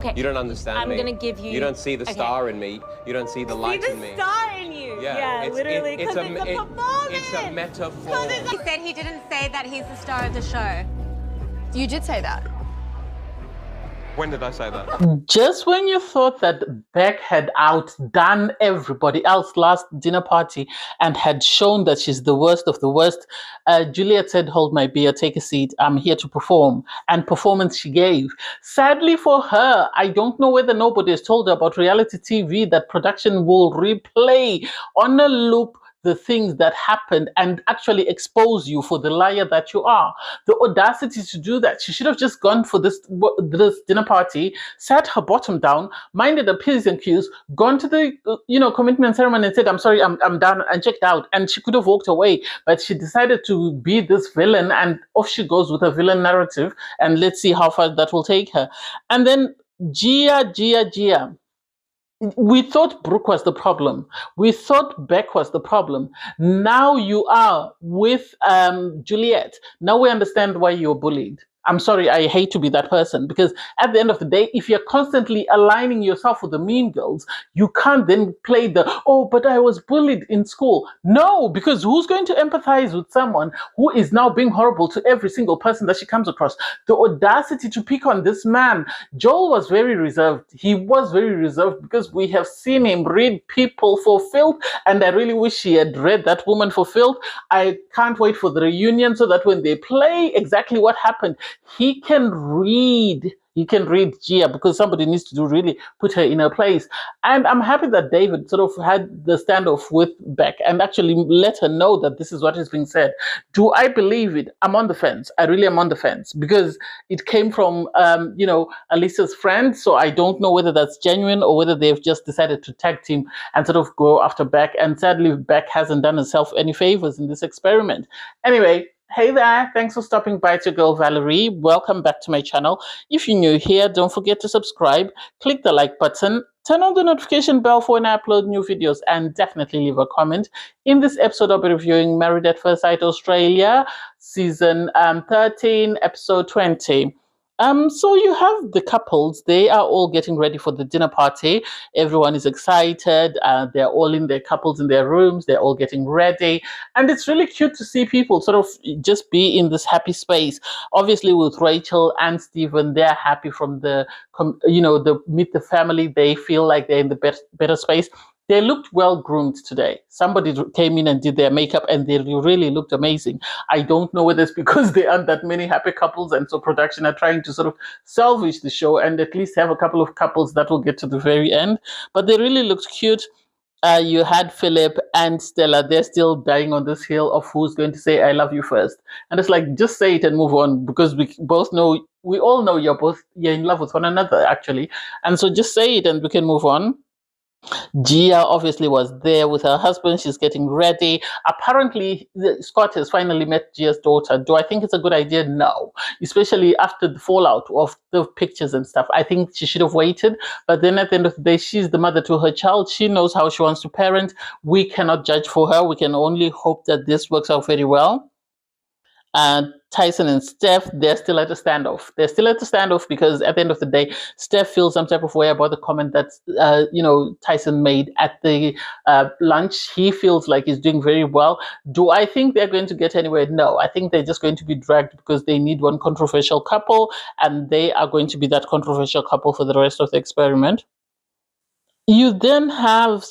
Okay. You don't understand me. I'm gonna give you. You don't see the star in me. You don't see the light in me. See the star in you. Yeah, literally. Because it's a performance. It's a metaphor. He said he didn't say that he's the star of the show. You did say that. When did I say that? Just when you thought that Beck had outdone everybody else last dinner party and had shown that she's the worst of the worst, Juliet said, "Hold my beer, take a seat. I'm here to perform." And performance she gave. Sadly for her, I don't know whether nobody has told her about reality TV that production will replay on a loop the things that happened and actually expose you for the liar that you are. The audacity to do that. She should have just gone for this dinner party, sat her bottom down, minded her P's and Q's, gone to the commitment ceremony and said, "I'm sorry, I'm done," and checked out. And she could have walked away, but she decided to be this villain, and off she goes with a villain narrative. And let's see how far that will take her. And then Gia. We thought Brooke was the problem. We thought Beck was the problem. Now you are with Juliet. Now we understand why you're bullied. I'm sorry, I hate to be that person, because at the end of the day, if you're constantly aligning yourself with the mean girls, you can't then play the, "Oh, but I was bullied in school." No, because who's going to empathize with someone who is now being horrible to every single person that she comes across? The audacity to pick on this man. Joel was very reserved. He was very reserved because we have seen him read people for filth, and I really wish he had read that woman for filth. I can't wait for the reunion so that when they play exactly what happened, he can read Gia, because somebody needs to really put her in her place. And I'm happy that David sort of had the standoff with Beck and actually let her know that this is what is being said. Do I believe it? I'm on the fence. I really am on the fence, because it came from Alicia's friend, so I don't know whether that's genuine or whether they've just decided to tag team and sort of go after Beck. And sadly, Beck hasn't done herself any favors in this experiment. Anyway, hey there, thanks for stopping by. It's your girl Valerie. Welcome back to my channel. If you're new here, don't forget to subscribe, click the like button, turn on the notification bell for when I upload new videos, and definitely leave a comment. In this episode, I'll be reviewing Married at First Sight Australia, season 13, episode 20. So you have the couples. They are all getting ready for the dinner party. Everyone is excited. They're all in their couples in their rooms. They're all getting ready. And it's really cute to see people sort of just be in this happy space. Obviously, with Rachel and Stephen, they're happy from the meet the family. They feel like they're in the better space. They looked well groomed today. Somebody came in and did their makeup, and they really looked amazing. I don't know whether it's because there aren't that many happy couples, and so production are trying to sort of salvage the show and at least have a couple of couples that will get to the very end. But they really looked cute. You had Philip and Stella. They're still dying on this hill of who's going to say "I love you" first. And it's like, just say it and move on, because we all know you're in love with one another, actually. And so just say it and we can move on. Gia obviously was there with her husband. She's getting ready. Apparently, Scott has finally met Gia's daughter. Do I think it's a good idea? No. Especially after the fallout of the pictures and stuff. I think she should have waited. But then at the end of the day, she's the mother to her child. She knows how she wants to parent. We cannot judge for her. We can only hope that this works out very well. And Tyson and Steph, they're still at a standoff. They're still at a standoff because at the end of the day, Steph feels some type of way about the comment that Tyson made at the lunch. He feels like he's doing very well. Do I think they're going to get anywhere? No. I think they're just going to be dragged because they need one controversial couple, and they are going to be that controversial couple for the rest of the experiment. You then have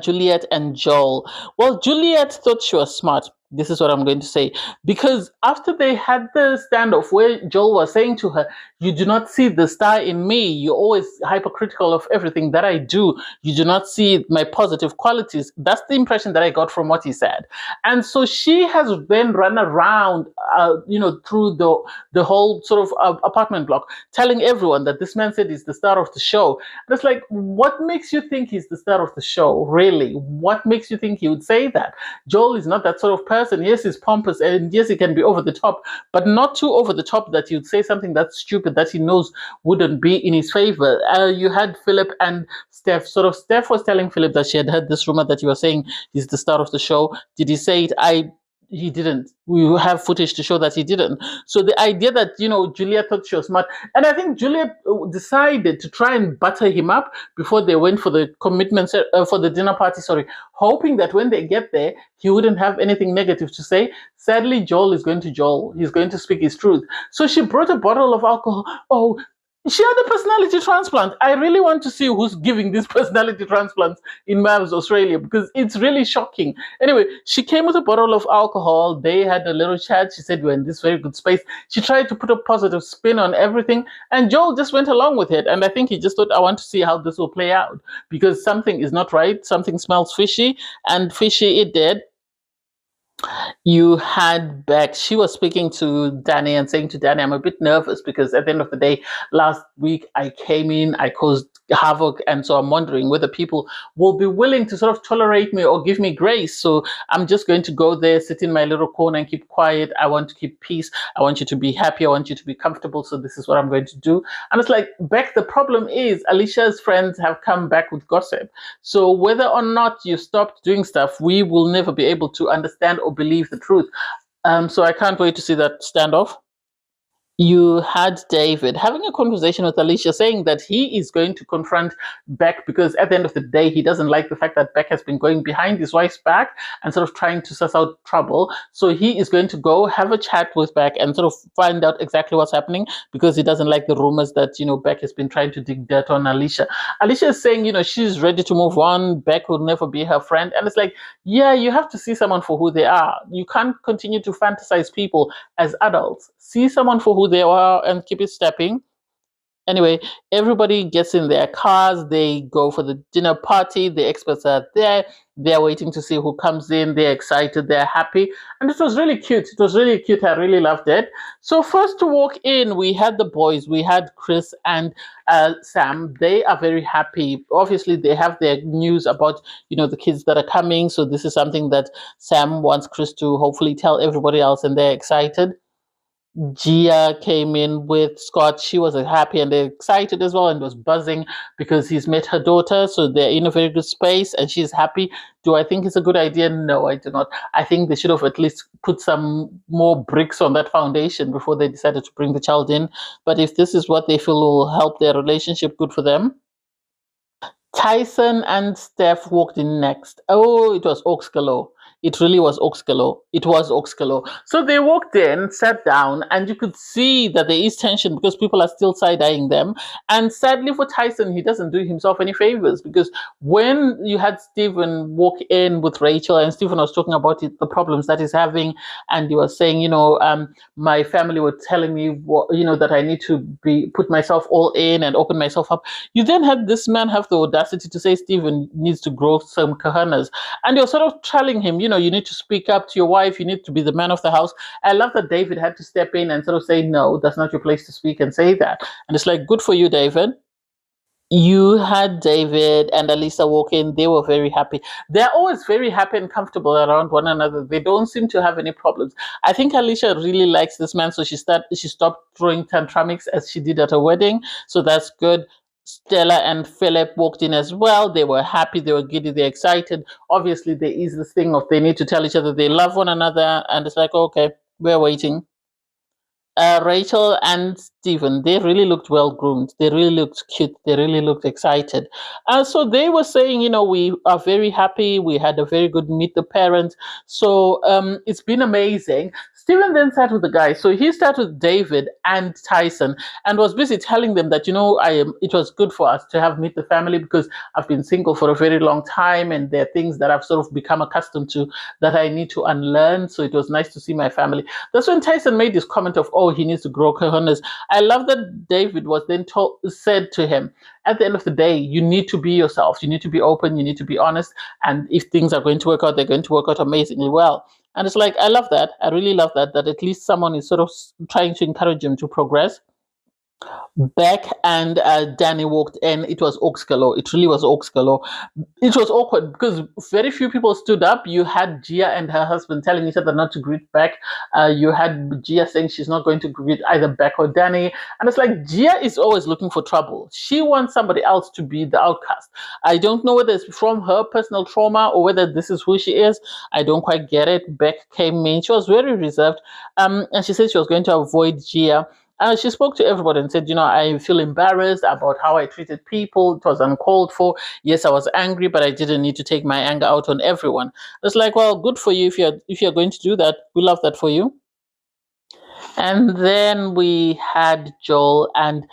Juliet and Joel. Well, Juliet thought she was smart. This is what I'm going to say. Because after they had the standoff where Joel was saying to her, "You do not see the star in me. You're always hypercritical of everything that I do. You do not see my positive qualities." That's the impression that I got from what he said. And so she has then run around, through the whole sort of apartment block, telling everyone that this man said he's the star of the show. And it's like, what makes you think he's the star of the show, really? What makes you think he would say that? Joel is not that sort of person. Yes, he's pompous, and yes, he can be over the top, but not too over the top that you'd say something that's stupid that he knows wouldn't be in his favor. You had Philip and Steph. Steph was telling Philip that she had heard this rumor that you were saying he's the star of the show. Did he say it? he didn't. We have footage to show that he didn't. So the idea that, you know, Juliet thought she was smart, and I think Juliet decided to try and butter him up before they went for the for the dinner party, sorry, hoping that when they get there, he wouldn't have anything negative to say. Sadly, Joel is going to Joel. He's going to speak his truth. So she brought a bottle of alcohol. Oh, she had a personality transplant. I really want to see who's giving these personality transplants in MAFS Australia, because it's really shocking. Anyway, she came with a bottle of alcohol. They had a little chat. She said, we're in this very good space. She tried to put a positive spin on everything, and Joel just went along with it. And I think he just thought, I want to see how this will play out, because something is not right. Something smells fishy, and fishy it did. You had Beck. She was speaking to Danny and saying to Danny, I'm a bit nervous because at the end of the day, last week I came in, I caused havoc, and so I'm wondering whether people will be willing to sort of tolerate me or give me grace. So I'm just going to go there, sit in my little corner and keep quiet. I want to keep peace. I want you to be happy. I want you to be comfortable. So this is what I'm going to do. And it's like, Beck, the problem is Alicia's friends have come back with gossip. So whether or not you stopped doing stuff, we will never be able to understand or believe the truth. So I can't wait to see that standoff. You had David having a conversation with Alicia saying that he is going to confront Beck because at the end of the day, he doesn't like the fact that Beck has been going behind his wife's back and sort of trying to suss out trouble. So he is going to go have a chat with Beck and sort of find out exactly what's happening, because he doesn't like the rumors that, you know, Beck has been trying to dig dirt on Alicia. Alicia is saying, you know, she's ready to move on. Beck will never be her friend. And it's like, yeah, you have to see someone for who they are. You can't continue to fantasize people as adults. See someone for who they are and keep it stepping. Anyway, everybody gets in their cars. They go for the dinner party. The experts are there. They're waiting to see who comes in. They're excited. They're happy. And it was really cute. It was really cute. I really loved it. So first to walk in, we had the boys. We had Chris and Sam. They are very happy. Obviously, they have their news about, you know, the kids that are coming. So this is something that Sam wants Chris to hopefully tell everybody else, and they're excited. Gia came in with Scott. She was happy and excited as well and was buzzing because he's met her daughter. So they're in a very good space and she's happy. Do I think it's a good idea? No, I do not. I think they should have at least put some more bricks on that foundation before they decided to bring the child in. But if this is what they feel will help their relationship, good for them. Tyson and Steph walked in next. Oh, it was Oaks Galore. It really was Oaks Galore. It was Oaks Galore. So they walked in, sat down, and you could see that there is tension because people are still side-eyeing them. And sadly for Tyson, he doesn't do himself any favors, because when you had Stephen walk in with Rachel, and Stephen was talking about it, the problems that he's having, and he was saying, you know, my family were telling me, you know, that I need to put myself all in and open myself up. You then had this man have the audacity to say Stephen needs to grow some cojones, and you're sort of telling him, you know, you need to speak up to your wife. You need to be the man of the house. I love that David had to step in and sort of say, no, that's not your place to speak, and say that. And it's like, good for you, David. You had David and Alisa walk in. They were very happy. They're always very happy and comfortable around one another. They don't seem to have any problems. I think Alicia really likes this man, so she stopped throwing tantrumics as she did at her wedding. So that's good. Stella and Phillip walked in as well. They were happy, they were giddy, they're excited. Obviously, there is this thing of they need to tell each other they love one another, and it's like, okay, we're waiting. Rachel and Stephen, they really looked well groomed. They really looked cute. They really looked excited. So they were saying, you know, we are very happy. We had a very good meet the parents. So it's been amazing. Stephen then sat with the guys. So he sat with David and Tyson and was busy telling them that, you know, it was good for us to have meet the family because I've been single for a very long time and there are things that I've sort of become accustomed to that I need to unlearn. So it was nice to see my family. That's when Tyson made this comment of, oh, he needs to grow cojones. I love that David was then said to him, at the end of the day, you need to be yourself. You need to be open. You need to be honest. And if things are going to work out, they're going to work out amazingly well. And it's like, I love that. I really love that at least someone is sort of trying to encourage him to progress. Beck and Danny walked in. It was Oaks galore. It really was Oaks galore. It was awkward because very few people stood up. You had Gia and her husband telling each other not to greet Beck. You had Gia saying she's not going to greet either Beck or Danny. And it's like Gia is always looking for trouble. She wants somebody else to be the outcast. I don't know whether it's from her personal trauma or whether this is who she is. I don't quite get it. Beck came in. She was very reserved. And she said she was going to avoid Gia. She spoke to everybody and said, I feel embarrassed about how I treated people. It was uncalled for. Yes, I was angry, but I didn't need to take my anger out on everyone. It's like, well, good for you if you're going to do that. We love that for you. And then we had Joel and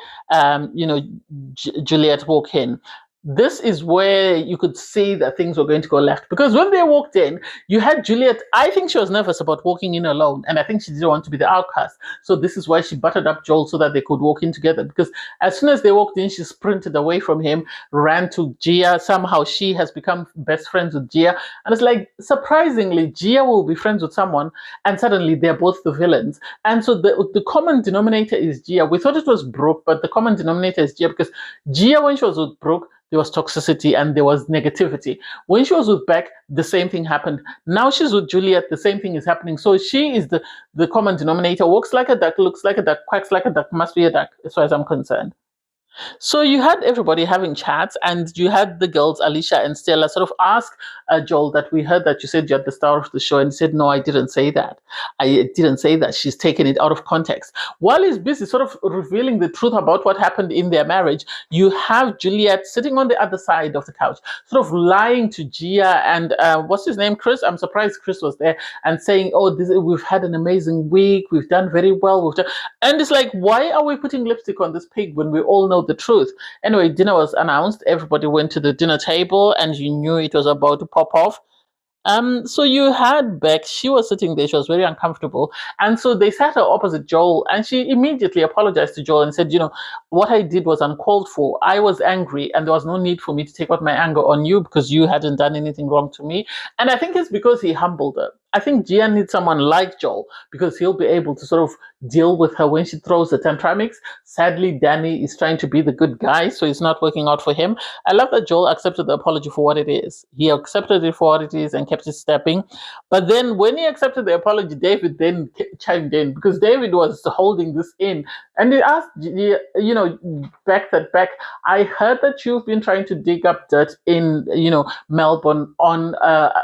Juliet walk in. This is where you could see that things were going to go left, because when they walked in, you had Juliet. I think she was nervous about walking in alone, and I think she didn't want to be the outcast. So this is why she buttered up Joel so that they could walk in together, because as soon as they walked in, she sprinted away from him, ran to Gia. Somehow she has become best friends with Gia, and it's like, surprisingly, Gia will be friends with someone and suddenly they're both the villains. And so the common denominator is Gia. We thought it was Brooke, but the common denominator is Gia, because Gia, when she was with Brooke, there was toxicity and there was negativity. When she was with Beck, the same thing happened. Now she's with Juliet, the same thing is happening. So she is the common denominator. Walks like a duck, looks like a duck, quacks like a duck, must be a duck, as far as I'm concerned. So you had everybody having chats, and you had the girls, Alicia and Stella, sort of ask Joel that we heard that you said you're the star of the show, and he said, no, I didn't say that. I didn't say that. She's taken it out of context. While he's busy sort of revealing the truth about what happened in their marriage, you have Juliet sitting on the other side of the couch, sort of lying to Gia and what's his name, Chris? I'm surprised Chris was there, and saying, oh, we've had an amazing week. We've done very well. And it's like, why are we putting lipstick on this pig when we all know the truth? Anyway, dinner was announced. Everybody went to the dinner table, and you knew it was about to pop off. So you had Beck. She was sitting there. She was very uncomfortable. And so they sat her opposite Joel, and she immediately apologized to Joel and said, what I did was uncalled for. I was angry, and there was no need for me to take out my anger on you because you hadn't done anything wrong to me. And I think it's because he humbled her. I think Gia needs someone like Joel because he'll be able to sort of deal with her when she throws the tantrums. Sadly, Danny is trying to be the good guy, so it's not working out for him. I love that Joel accepted the apology for what it is. He accepted it for what it is and kept it stepping. But then when he accepted the apology, David then chimed in, because David was holding this in. And he asked, Beck, I heard that you've been trying to dig up dirt in, Melbourne on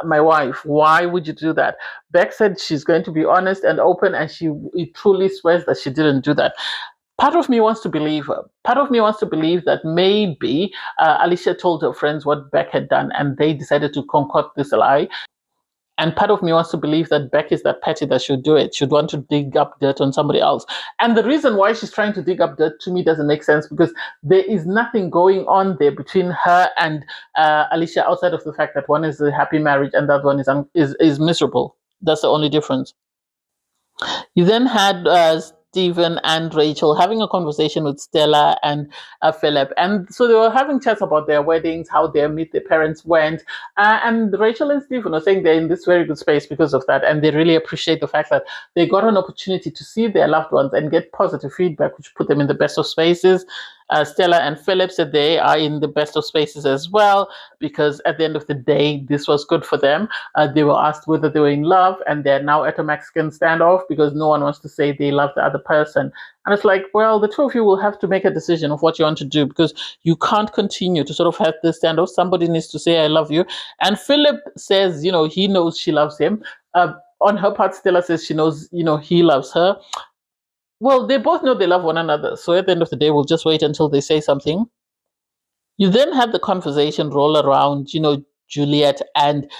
my wife. Why would you do that? Beck said she's going to be honest and open, and she truly swears that she didn't do that. Part of me wants to believe her. Part of me wants to believe that maybe Alicia told her friends what Beck had done, and they decided to concoct this lie. And part of me wants to believe that Beck is that petty that should do it. She'd want to dig up dirt on somebody else. And the reason why she's trying to dig up dirt to me doesn't make sense, because there is nothing going on there between her and Alicia outside of the fact that one is a happy marriage and the other one is miserable. That's the only difference. You then had Stephen and Rachel having a conversation with Stella and Philip. And so they were having chats about their weddings, how their parents went. And Rachel and Stephen are saying they're in this very good space because of that. And they really appreciate the fact that they got an opportunity to see their loved ones and get positive feedback, which put them in the best of spaces. Stella and Philip said they are in the best of spaces as well, because at the end of the day, this was good for them. They were asked whether they were in love, and they're now at a Mexican standoff because no one wants to say they love the other person. And it's like, well, the two of you will have to make a decision of what you want to do, because you can't continue to sort of have this standoff. Somebody needs to say, I love you. And Philip says, he knows she loves him. On her part, Stella says she knows, he loves her. Well, they both know they love one another. So at the end of the day, we'll just wait until they say something. You then have the conversation roll around, Juliet and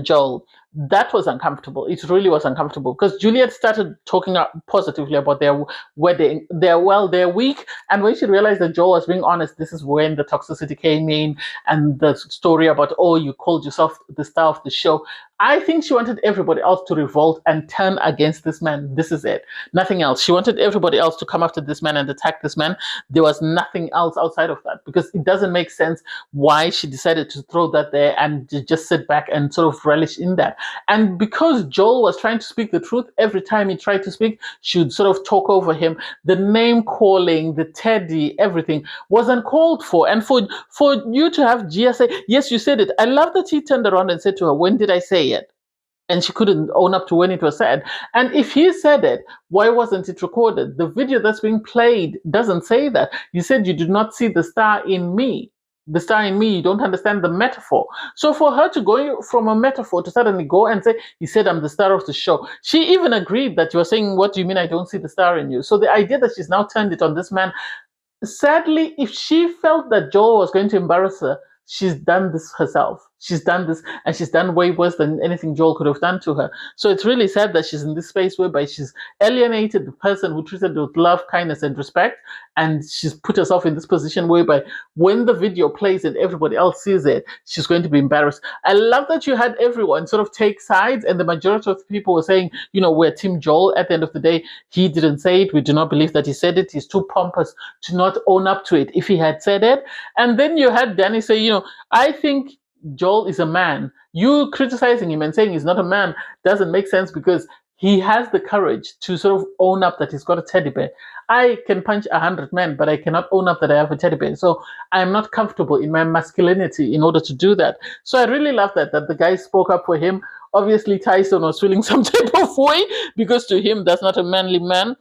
Joel. That was uncomfortable. It really was uncomfortable, because Juliet started talking positively about their wedding, their week. And when she realized that Joel was being honest, this is when the toxicity came in, and the story about, oh, you called yourself the star of the show. I think she wanted everybody else to revolt and turn against this man. This is it. Nothing else. She wanted everybody else to come after this man and attack this man. There was nothing else outside of that, because it doesn't make sense why she decided to throw that there and just sit back and sort of relish in that. And because Joel was trying to speak the truth, every time he tried to speak, she would sort of talk over him. The name calling, the teddy, everything was uncalled for. And for you to have Gia say, yes, you said it. I love that he turned around and said to her, when did I say it? And she couldn't own up to when it was said. And if he said it, why wasn't it recorded? The video that's being played doesn't say that. You said you did not see the star in me. The star in me, you don't understand the metaphor. So for her to go from a metaphor to suddenly go and say, he said, I'm the star of the show. She even agreed that you were saying, what do you mean I don't see the star in you? So the idea that she's now turned it on this man, sadly, if she felt that Joel was going to embarrass her, she's done this herself. She's done this, and she's done way worse than anything Joel could have done to her. So it's really sad that she's in this space whereby she's alienated the person who treated her with love, kindness, and respect, and she's put herself in this position whereby when the video plays and everybody else sees it, she's going to be embarrassed. I love that you had everyone sort of take sides, and the majority of the people were saying, you know, we're Team Joel. At the end of the day, he didn't say it. We do not believe that he said it. He's too pompous to not own up to it if he had said it. And then you had Danny say, you know, I think Joel is a man. You criticizing him and saying he's not a man doesn't make sense, because he has the courage to sort of own up that he's got a teddy bear. I can punch 100 men, but I cannot own up that I have a teddy bear. So I'm not comfortable in my masculinity in order to do that. So I really love that the guy spoke up for him. Obviously, Tyson was feeling some type of way, because to him, that's not a manly man.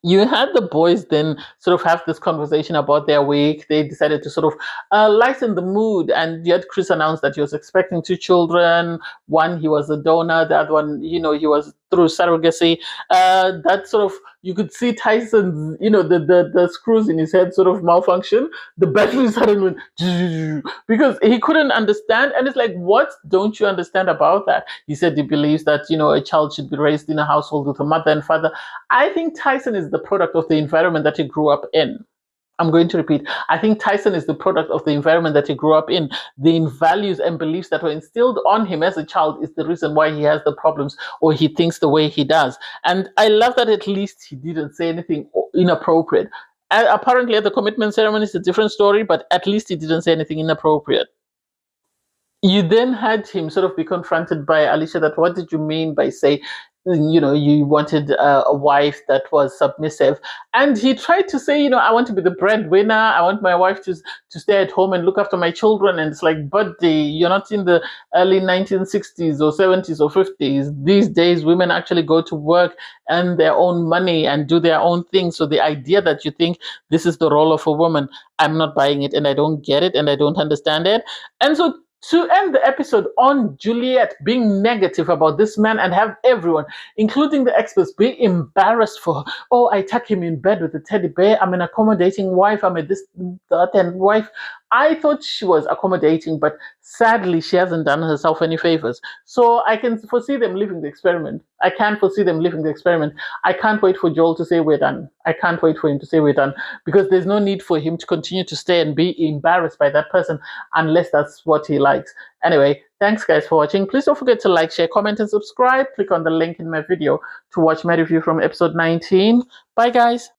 You had the boys then sort of have this conversation about their week. They decided to sort of lighten the mood, and yet Chris announced that he was expecting 2 children. One, he was a donor. The other one, you know, he was through surrogacy. That sort of, you could see Tyson, you know, the screws in his head sort of malfunction. The battery suddenly went because he couldn't understand. And it's like, what don't you understand about that? He said he believes that, you know, a child should be raised in a household with a mother and father. I think Tyson is the product of the environment that he grew up in. I'm going to repeat. I think Tyson is the product of the environment that he grew up in. The values and beliefs that were instilled on him as a child is the reason why he has the problems, or he thinks the way he does. And I love that at least he didn't say anything inappropriate. Apparently at the commitment ceremony, it's a different story, but at least he didn't say anything inappropriate. You then had him sort of be confronted by Alicia that, what did you mean by say, you know, you wanted a wife that was submissive? And he tried to say, you know, I want to be the breadwinner. I want my wife to stay at home and look after my children. And it's like, buddy, you're not in the early 1960s or 70s or 50s. These days, women actually go to work, earn their own money, and do their own thing. So the idea that you think this is the role of a woman, I'm not buying it, and I don't get it, and I don't understand it. And so to end the episode on Juliet being negative about this man and have everyone, including the experts, be embarrassed for her. Oh, I tuck him in bed with a teddy bear. I'm an accommodating wife. I'm a this, that, and wife. I thought she was accommodating, but sadly, she hasn't done herself any favors. So I can foresee them leaving the experiment. I can't foresee them leaving the experiment. I can't wait for Joel to say we're done. I can't wait for him to say we're done, because there's no need for him to continue to stay and be embarrassed by that person unless that's what he likes. Anyway, thanks guys for watching. Please don't forget to like, share, comment, and subscribe. Click on the link in my video to watch my review from episode 19. Bye guys.